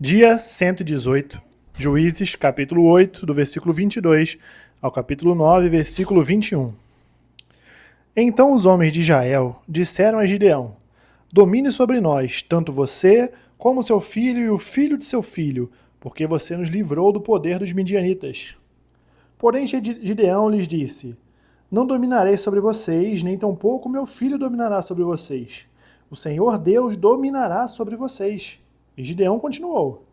Dia 118, Juízes, capítulo 8, do versículo 22 ao capítulo 9, versículo 21. Então os homens de Israel disseram a Gideão: Domine sobre nós, tanto você como seu filho e o filho de seu filho, porque você nos livrou do poder dos midianitas. Porém Gideão lhes disse: Não dominarei sobre vocês, nem tampouco meu filho dominará sobre vocês. O Senhor Deus dominará sobre vocês. E Gideão continuou: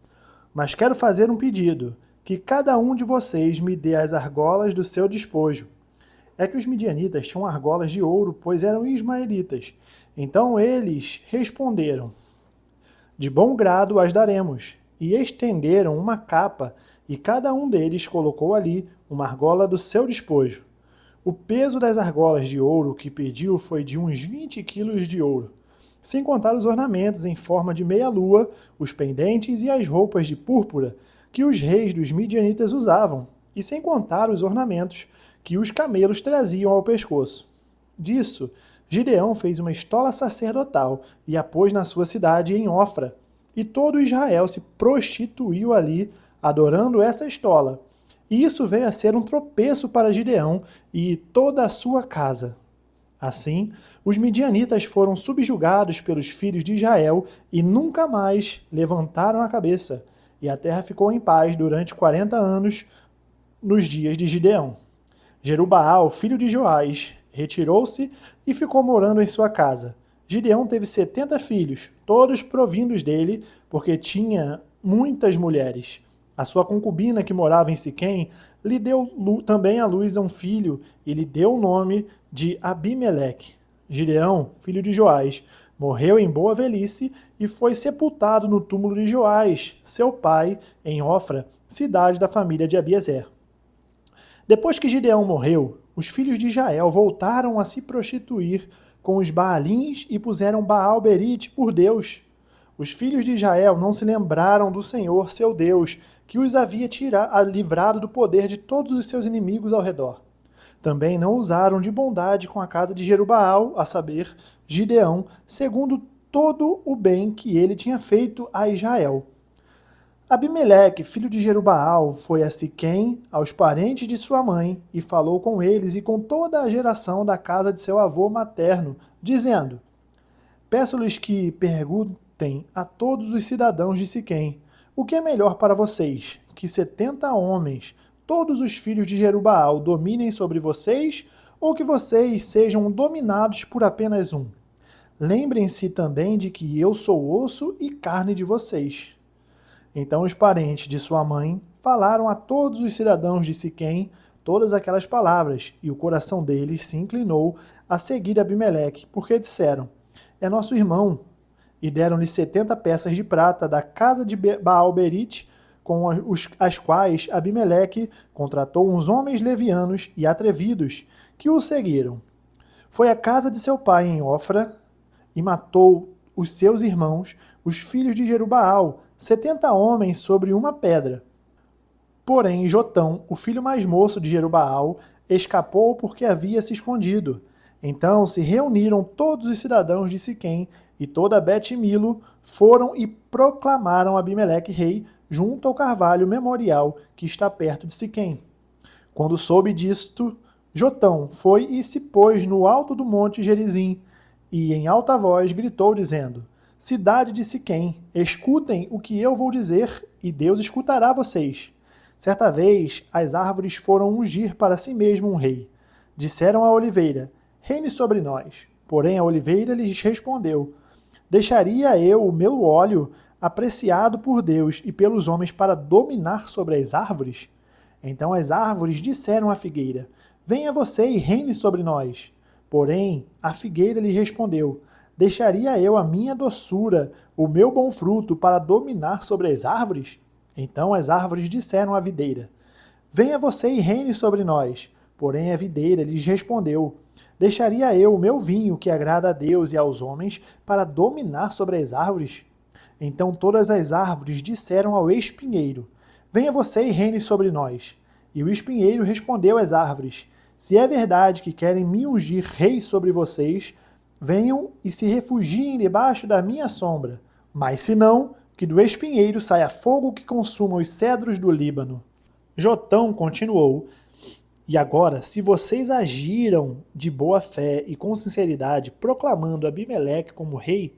Mas quero fazer um pedido, que cada um de vocês me dê as argolas do seu despojo. É que os midianitas tinham argolas de ouro, pois eram ismaelitas. Então eles responderam: De bom grado as daremos. E estenderam uma capa, e cada um deles colocou ali uma argola do seu despojo. O peso das argolas de ouro que pediu foi de uns 20 quilos de ouro, sem contar os ornamentos em forma de meia-lua, os pendentes e as roupas de púrpura que os reis dos midianitas usavam, e sem contar os ornamentos que os camelos traziam ao pescoço. Disso, Gideão fez uma estola sacerdotal e a pôs na sua cidade em Ofra, e todo Israel se prostituiu ali, adorando essa estola. E isso veio a ser um tropeço para Gideão e toda a sua casa. Assim, os midianitas foram subjugados pelos filhos de Israel e nunca mais levantaram a cabeça, e a terra ficou em paz durante 40 anos nos dias de Gideão. Jerubaal, filho de Joás, retirou-se e ficou morando em sua casa. Gideão teve 70 filhos, todos provindos dele, porque tinha muitas mulheres. A sua concubina, que morava em Siquém, lhe deu também à luz um filho e lhe deu o nome de Abimeleque. Gideão, filho de Joás, morreu em boa velhice e foi sepultado no túmulo de Joás, seu pai, em Ofra, cidade da família de Abiezer. Depois que Gideão morreu, os filhos de Israel voltaram a se prostituir com os Baalins e puseram Baal-Berite por Deus. Os filhos de Israel não se lembraram do Senhor, seu Deus, que os havia livrado do poder de todos os seus inimigos ao redor. Também não usaram de bondade com a casa de Jerubaal, a saber, Gideão, segundo todo o bem que ele tinha feito a Israel. Abimeleque, filho de Jerubaal, foi a Siquém, aos parentes de sua mãe, e falou com eles e com toda a geração da casa de seu avô materno, dizendo: Peço-lhes que perguntem a todos os cidadãos de Siquém: o que é melhor para vocês, que 70 homens, todos os filhos de Jerubaal, dominem sobre vocês, ou que vocês sejam dominados por apenas um? Lembrem-se também de que eu sou osso e carne de vocês. Então os parentes de sua mãe falaram a todos os cidadãos de Siquém todas aquelas palavras, e o coração deles se inclinou a seguir Abimeleque, porque disseram: É nosso irmão. E deram-lhe 70 peças de prata da casa de Baal-Berite, com as quais Abimeleque contratou uns homens levianos e atrevidos, que o seguiram. Foi à casa de seu pai em Ofra, e matou os seus irmãos, os filhos de Jerubaal, 70 homens sobre uma pedra. Porém, Jotão, o filho mais moço de Jerubaal, escapou porque havia se escondido. Então se reuniram todos os cidadãos de Siquém e toda Bet-Milo, foram e proclamaram Abimeleque rei junto ao carvalho memorial que está perto de Siquém. Quando soube disto, Jotão foi e se pôs no alto do monte Gerizim, e em alta voz gritou, dizendo: Cidade de Siquém, escutem o que eu vou dizer, e Deus escutará vocês. Certa vez, as árvores foram ungir para si mesmo um rei. Disseram à oliveira: Reine sobre nós. Porém a oliveira lhes respondeu: Deixaria eu o meu óleo, apreciado por Deus e pelos homens, para dominar sobre as árvores? Então as árvores disseram à figueira: Venha você e reine sobre nós. Porém a figueira lhe respondeu: Deixaria eu a minha doçura, o meu bom fruto, para dominar sobre as árvores? Então as árvores disseram à videira: Venha você e reine sobre nós. Porém a videira lhes respondeu: Deixaria eu o meu vinho, que agrada a Deus e aos homens, para dominar sobre as árvores? Então todas as árvores disseram ao espinheiro: Venha você e reine sobre nós. E o espinheiro respondeu às árvores: Se é verdade que querem me ungir rei sobre vocês, venham e se refugiem debaixo da minha sombra. Mas se não, que do espinheiro saia fogo que consuma os cedros do Líbano. Jotão continuou: e agora, se vocês agiram de boa fé e com sinceridade, proclamando Abimeleque como rei,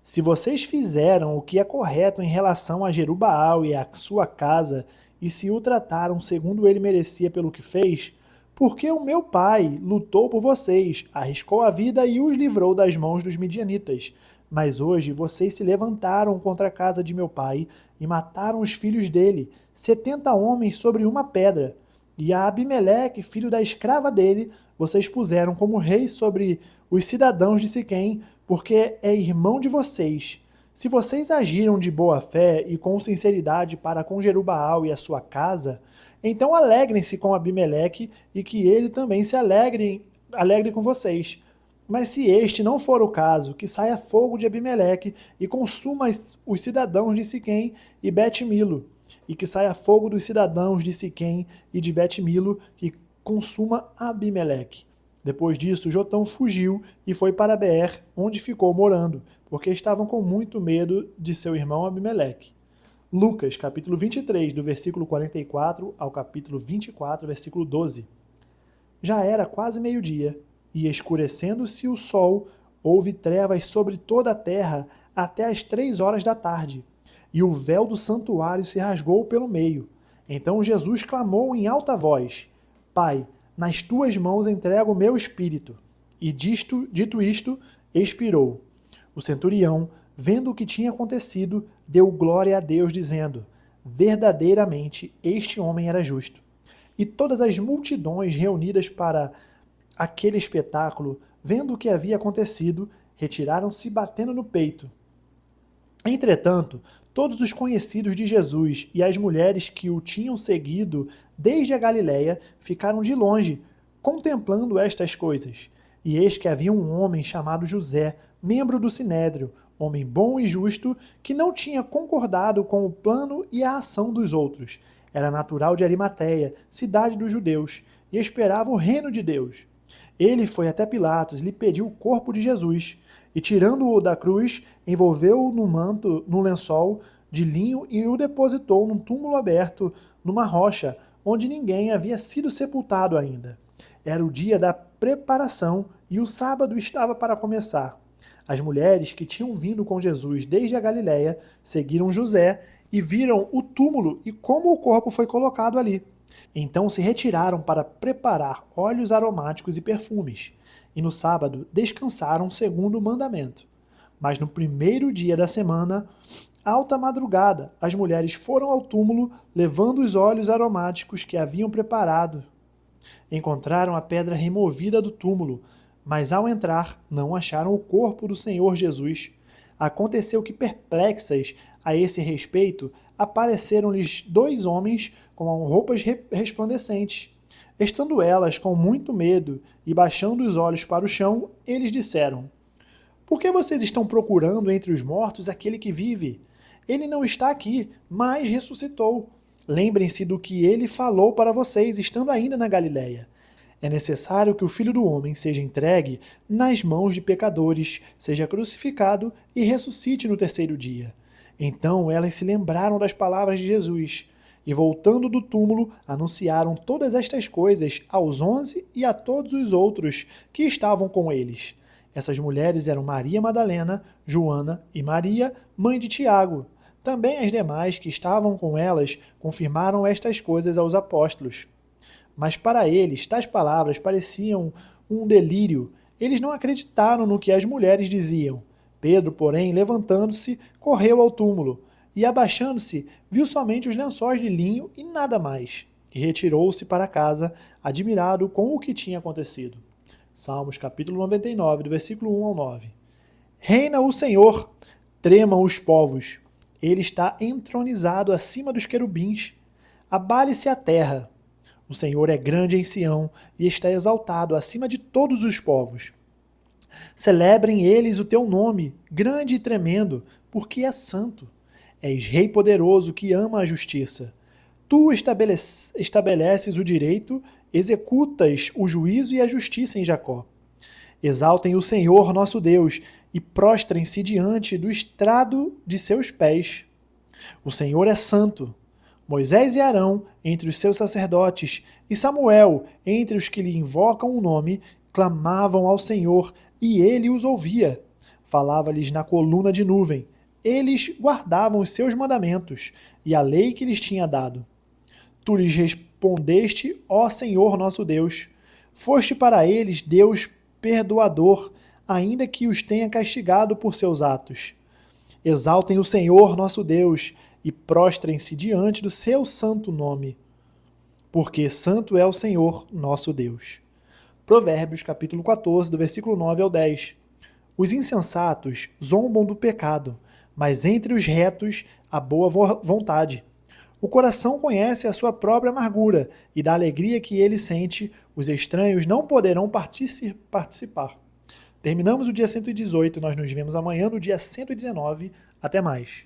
se vocês fizeram o que é correto em relação a Jerubaal e a sua casa, e se o trataram segundo ele merecia pelo que fez, porque o meu pai lutou por vocês, arriscou a vida e os livrou das mãos dos midianitas. Mas hoje vocês se levantaram contra a casa de meu pai e mataram os filhos dele, 70 homens sobre uma pedra. E a Abimeleque, filho da escrava dele, vocês puseram como rei sobre os cidadãos de Siquém, porque é irmão de vocês. Se vocês agiram de boa fé e com sinceridade para com Jerubaal e a sua casa, então alegrem-se com Abimeleque e que ele também se alegre com vocês. Mas se este não for o caso, que saia fogo de Abimeleque e consuma os cidadãos de Siquém e Bet-Milo, e que saia fogo dos cidadãos de Siquém e de Bet-Milo e consuma Abimeleque. Depois disso, Jotão fugiu e foi para Beer, onde ficou morando, porque estavam com muito medo de seu irmão Abimeleque. Lucas, capítulo 23, do versículo 44 ao capítulo 24, versículo 12. Já era quase meio-dia, e escurecendo-se o sol, houve trevas sobre toda a terra até as 3 horas da tarde, e o véu do santuário se rasgou pelo meio. Então Jesus clamou em alta voz: Pai, nas tuas mãos entrego o meu espírito. E dito isto, expirou. O centurião, vendo o que tinha acontecido, deu glória a Deus, dizendo: verdadeiramente este homem era justo. E todas as multidões reunidas para aquele espetáculo, vendo o que havia acontecido, retiraram-se batendo no peito. Entretanto, todos os conhecidos de Jesus e as mulheres que o tinham seguido desde a Galiléia ficaram de longe, contemplando estas coisas. E eis que havia um homem chamado José, membro do Sinédrio, homem bom e justo, que não tinha concordado com o plano e a ação dos outros. Era natural de Arimateia, cidade dos judeus, e esperava o reino de Deus. Ele foi até Pilatos e lhe pediu o corpo de Jesus, e tirando-o da cruz, envolveu-o no manto, no lençol de linho e o depositou num túmulo aberto, numa rocha, onde ninguém havia sido sepultado ainda. Era o dia da preparação e o sábado estava para começar. As mulheres que tinham vindo com Jesus desde a Galiléia seguiram José e viram o túmulo e como o corpo foi colocado ali. Então se retiraram para preparar óleos aromáticos e perfumes, e no sábado descansaram segundo o mandamento. Mas no primeiro dia da semana, alta madrugada, as mulheres foram ao túmulo levando os óleos aromáticos que haviam preparado. Encontraram a pedra removida do túmulo, mas ao entrar não acharam o corpo do Senhor Jesus. Aconteceu que, perplexas a esse respeito, apareceram-lhes 2 homens com roupas resplandecentes. Estando elas com muito medo e baixando os olhos para o chão, eles disseram: Por que vocês estão procurando entre os mortos aquele que vive? Ele não está aqui, mas ressuscitou. Lembrem-se do que ele falou para vocês, estando ainda na Galiléia. É necessário que o Filho do Homem seja entregue nas mãos de pecadores, seja crucificado e ressuscite no 3º dia. Então elas se lembraram das palavras de Jesus, e voltando do túmulo, anunciaram todas estas coisas aos 11 e a todos os outros que estavam com eles. Essas mulheres eram Maria Madalena, Joana e Maria, mãe de Tiago. Também as demais que estavam com elas confirmaram estas coisas aos apóstolos. Mas para eles, tais palavras pareciam um delírio. Eles não acreditaram no que as mulheres diziam. Pedro, porém, levantando-se, correu ao túmulo, e abaixando-se, viu somente os lençóis de linho e nada mais. E retirou-se para casa, admirado com o que tinha acontecido. Salmos capítulo 99, do versículo 1 ao 9. Reina o Senhor, tremam os povos. Ele está entronizado acima dos querubins. Abale-se a terra. O Senhor é grande em Sião e está exaltado acima de todos os povos. Celebrem eles o teu nome, grande e tremendo, porque é santo. És Rei poderoso que ama a justiça. Tu estabeleces o direito, executas o juízo e a justiça em Jacó. Exaltem o Senhor nosso Deus, e prostrem-se diante do estrado de seus pés. O Senhor é santo. Moisés e Arão entre os seus sacerdotes, e Samuel entre os que lhe invocam o nome, clamavam ao Senhor, e ele os ouvia. Falava-lhes na coluna de nuvem. Eles guardavam os seus mandamentos e a lei que lhes tinha dado. Tu lhes respondeste, ó Senhor nosso Deus. Foste para eles Deus perdoador, ainda que os tenha castigado por seus atos. Exaltem o Senhor nosso Deus e prostrem-se diante do seu santo nome, porque santo é o Senhor nosso Deus. Provérbios capítulo 14, do versículo 9 ao 10. Os insensatos zombam do pecado, mas entre os retos há boa vontade. O coração conhece a sua própria amargura, e da alegria que ele sente, os estranhos não poderão participar. Terminamos o dia 118, nós nos vemos amanhã no dia 119. Até mais.